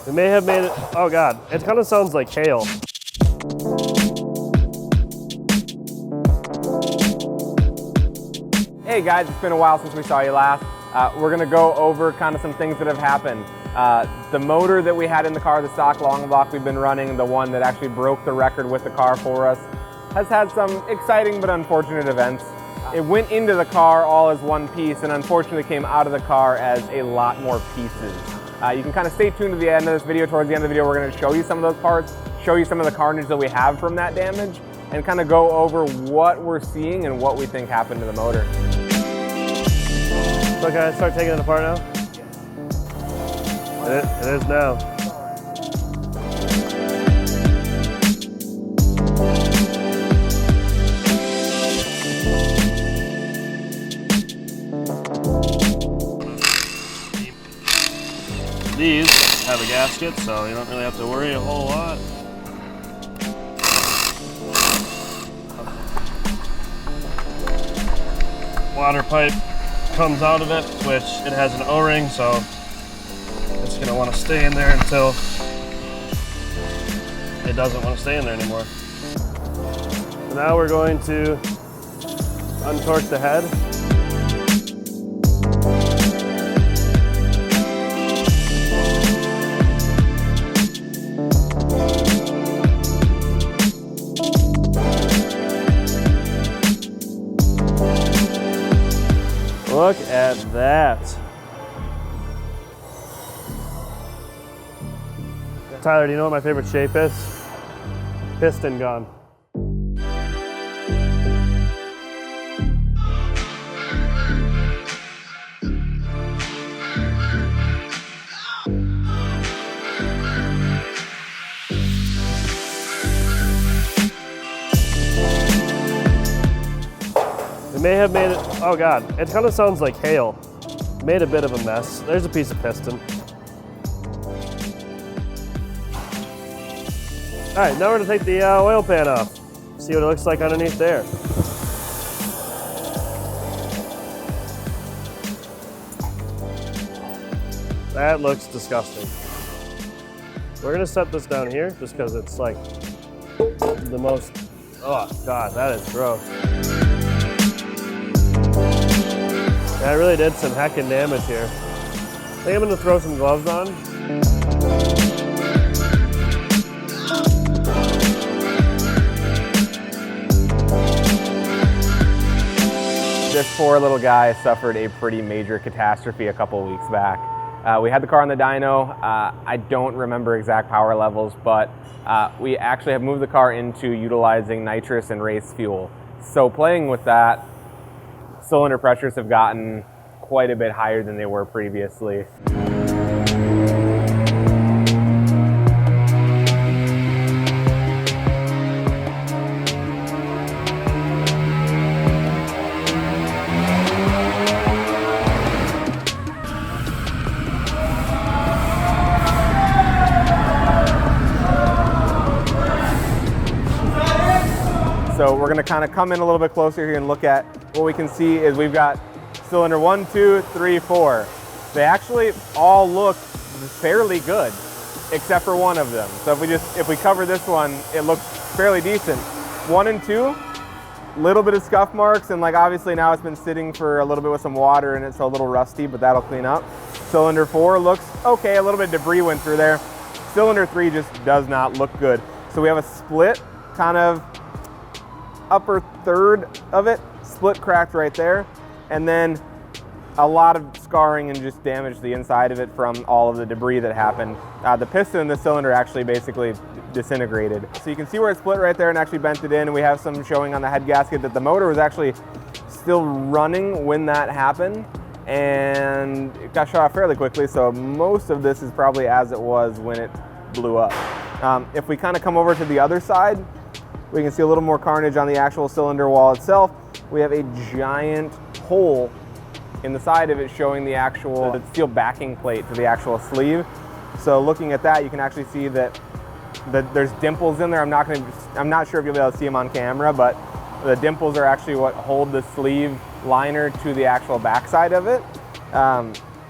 We may have made it, oh God, it kind of sounds like hail. Hey guys, it's been a while since we saw you last. We're gonna go over kind of some things that have happened. The motor that we had in the car, the stock long block we've been running, the one that actually broke the record with the car for us, has had some exciting but unfortunate events. It went into the car all as one piece and unfortunately came out of the car as a lot more pieces. You can kind of stay tuned to the end of this video. Towards the end of the video, we're going to show you some of those parts, show you some of the carnage that we have from that damage, and kind of go over what we're seeing and what we think happened to the motor. So can I start taking it apart now? Yes. It is now. These have a gasket, so you don't really have to worry a whole lot. Water pipe comes out of it, which it has an O-ring, so it's going to want to stay in there until it doesn't want to stay in there anymore. So now we're going to untorque the head. Look at that. Tyler, do you know what my favorite shape is? Piston gun. May have made it, oh God, it kind of sounds like hail. Made a bit of a mess. There's a piece of piston. All right, now we're gonna take the oil pan off. See what it looks like underneath there. That looks disgusting. We're gonna set this down here just because it's like the most, oh God, that is gross. Yeah, I really did some heckin' damage here. I think I'm gonna throw some gloves on. This poor little guy suffered a pretty major catastrophe a couple of weeks back. We had the car on the dyno. I don't remember exact power levels, but we actually have moved the car into utilizing nitrous and race fuel. So playing with that, cylinder pressures have gotten quite a bit higher than they were previously. So we're gonna kind of come in a little bit closer here and look at what we can see is we've got cylinder 1, 2, 3, 4. They actually all look fairly good, except for one of them. So if we cover this one, it looks fairly decent. 1 and 2, little bit of scuff marks, and like obviously now it's been sitting for a little bit with some water in it, so a little rusty, but that'll clean up. Cylinder 4 looks okay, a little bit of debris went through there. Cylinder 3 just does not look good. So we have a split kind of upper third of it, split cracked right there, and then a lot of scarring and just damage to the inside of it from all of the debris that happened. The piston in the cylinder actually basically disintegrated. So you can see where it split right there and actually bent it in, and we have some showing on the head gasket that the motor was actually still running when that happened, and it got shut off fairly quickly, so most of this is probably as it was when it blew up. If we kind of come over to the other side, we can see a little more carnage on the actual cylinder wall itself. We have a giant hole in the side of it showing the actual steel backing plate to the actual sleeve. So looking at that, you can actually see that there's dimples in there. I'm not sure if you'll be able to see them on camera, but the dimples are actually what hold the sleeve liner to the actual backside of it.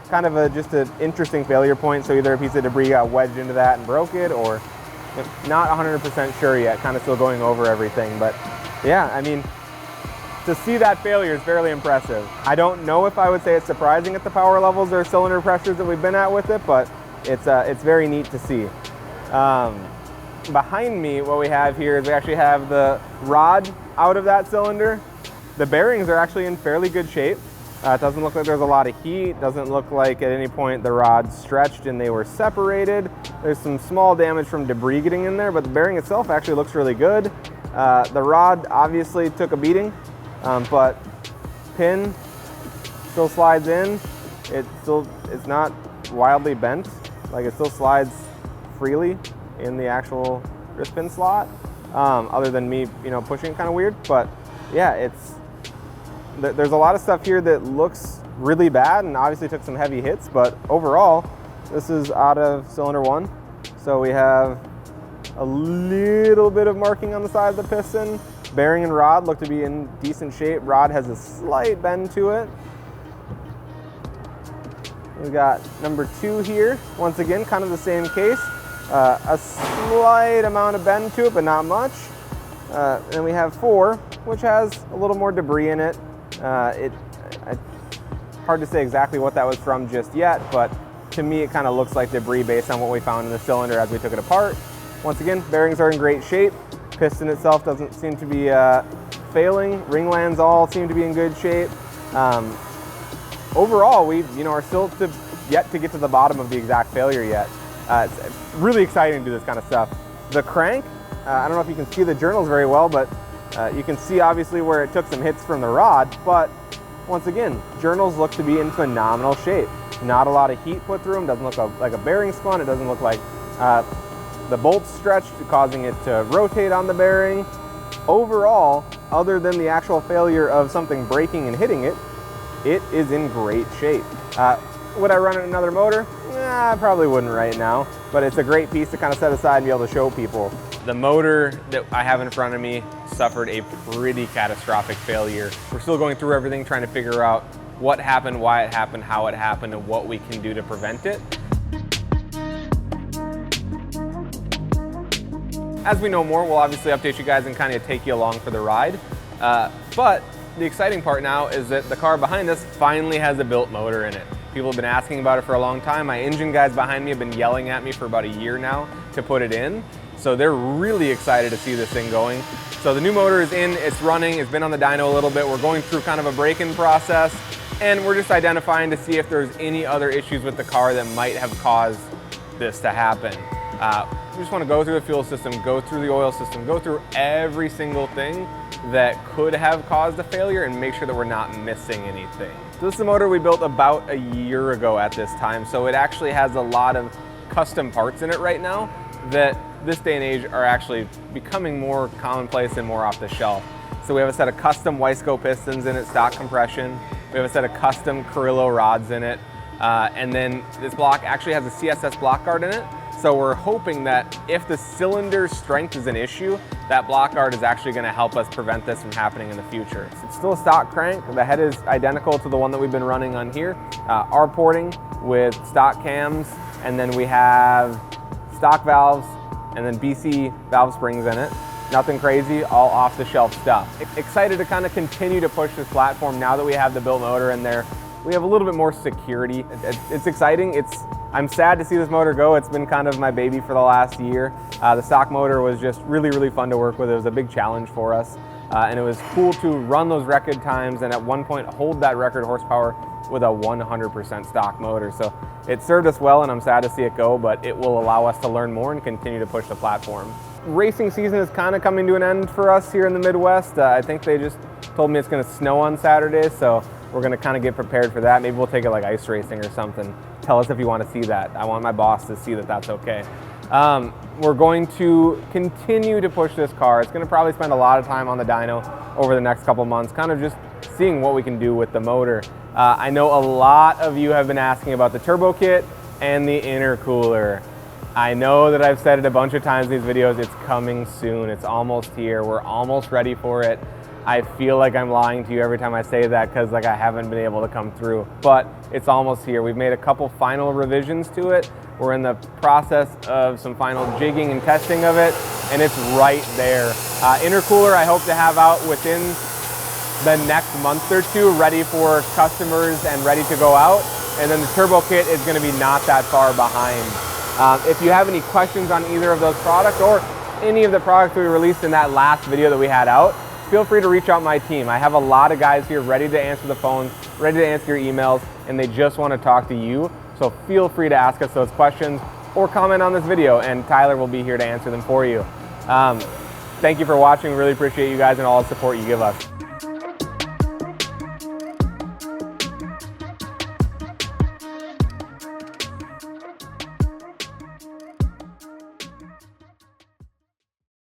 kind of just an interesting failure point. So either a piece of debris got wedged into that and broke it, or not 100% sure yet, kind of still going over everything. But yeah, I mean, to see that failure is fairly impressive. I don't know if I would say it's surprising at the power levels or cylinder pressures that we've been at with it, but it's very neat to see. Behind me, what we have here is we actually have the rod out of that cylinder. The bearings are actually in fairly good shape. It doesn't look like there's a lot of heat. Doesn't look like at any point the rod's stretched and they were separated. There's some small damage from debris getting in there, but the bearing itself actually looks really good. The rod obviously took a beating, but pin still slides in. It's not wildly bent. Like, it still slides freely in the actual wrist pin slot, other than me, pushing it kind of weird. But yeah, there's a lot of stuff here that looks really bad and obviously took some heavy hits, but overall, this is out of cylinder 1. So we have a little bit of marking on the side of the piston. Bearing and rod look to be in decent shape. Rod has a slight bend to it. We've got number 2 here. Once again, kind of the same case. A slight amount of bend to it, but not much. Then we have 4, which has a little more debris in it. Hard to say exactly what that was from just yet, but to me it kind of looks like debris based on what we found in the cylinder as we took it apart. Once again, bearings are in great shape. Piston itself doesn't seem to be failing. Ringlands all seem to be in good shape. Overall, we are still yet to get to the bottom of the exact failure yet. It's really exciting to do this kind of stuff. The crank, I don't know if you can see the journals very well, but you can see obviously where it took some hits from the rod, but once again, journals look to be in phenomenal shape. Not a lot of heat put through them, doesn't look like a bearing spun, it doesn't look like the bolts stretched, causing it to rotate on the bearing. Overall, other than the actual failure of something breaking and hitting it, it is in great shape. Would I run another motor? I probably wouldn't right now, but it's a great piece to kind of set aside and be able to show people. The motor that I have in front of me suffered a pretty catastrophic failure. We're still going through everything, trying to figure out what happened, why it happened, how it happened, and what we can do to prevent it. As we know more, we'll obviously update you guys and kind of take you along for the ride. But the exciting part now is that the car behind us finally has a built motor in it. People have been asking about it for a long time. My engine guys behind me have been yelling at me for about a year now to put it in. So they're really excited to see this thing going. So the new motor is in, it's running, it's been on the dyno a little bit. We're going through kind of a break-in process, and we're just identifying to see if there's any other issues with the car that might have caused this to happen. We just want to go through the fuel system, go through the oil system, go through every single thing that could have caused a failure and make sure that we're not missing anything. So this is a motor we built about a year ago at this time, so it actually has a lot of custom parts in it right now that this day and age are actually becoming more commonplace and more off the shelf. So we have a set of custom Wiseco pistons in it, stock compression. We have a set of custom Carrillo rods in it. And then this block actually has a CSS block guard in it. So we're hoping that if the cylinder strength is an issue, that block guard is actually going to help us prevent this from happening in the future. It's still a stock crank. The head is identical to the one that we've been running on here. R-porting with stock cams, and then we have stock valves, and then BC valve springs in it. Nothing crazy, all off-the-shelf stuff. Excited to kind of continue to push this platform now that we have the built motor in there. We have a little bit more security. It's exciting. I'm sad to see this motor go. It's been kind of my baby for the last year. The stock motor was just really, really fun to work with. It was a big challenge for us. And it was cool to run those record times and at one point hold that record horsepower with a 100% stock motor. So it served us well, and I'm sad to see it go, but it will allow us to learn more and continue to push the platform. Racing season is kind of coming to an end for us here in the Midwest. I think they just told me it's going to snow on Saturday, so we're going to kind of get prepared for that. Maybe we'll take it like ice racing or something. Tell us if you want to see that. I want my boss to see that that's okay. We're going to continue to push this car. It's going to probably spend a lot of time on the dyno over the next couple months, kind of just seeing what we can do with the motor. I know a lot of you have been asking about the turbo kit and the intercooler. I know that I've said it a bunch of times in these videos. It's coming soon. It's almost here. We're almost ready for it. I feel like I'm lying to you every time I say that because like I haven't been able to come through, but it's almost here. We've made a couple final revisions to it. We're in the process of some final jigging and testing of it, and it's right there. Intercooler I hope to have out within the next month or two, ready for customers and ready to go out. And then the turbo kit is going to be not that far behind. If you have any questions on either of those products or any of the products we released in that last video that we had out, feel free to reach out my team. I have a lot of guys here ready to answer the phones, ready to answer your emails, and they just want to talk to you. So feel free to ask us those questions or comment on this video, and Tyler will be here to answer them for you. Thank you for watching. Really appreciate you guys and all the support you give us.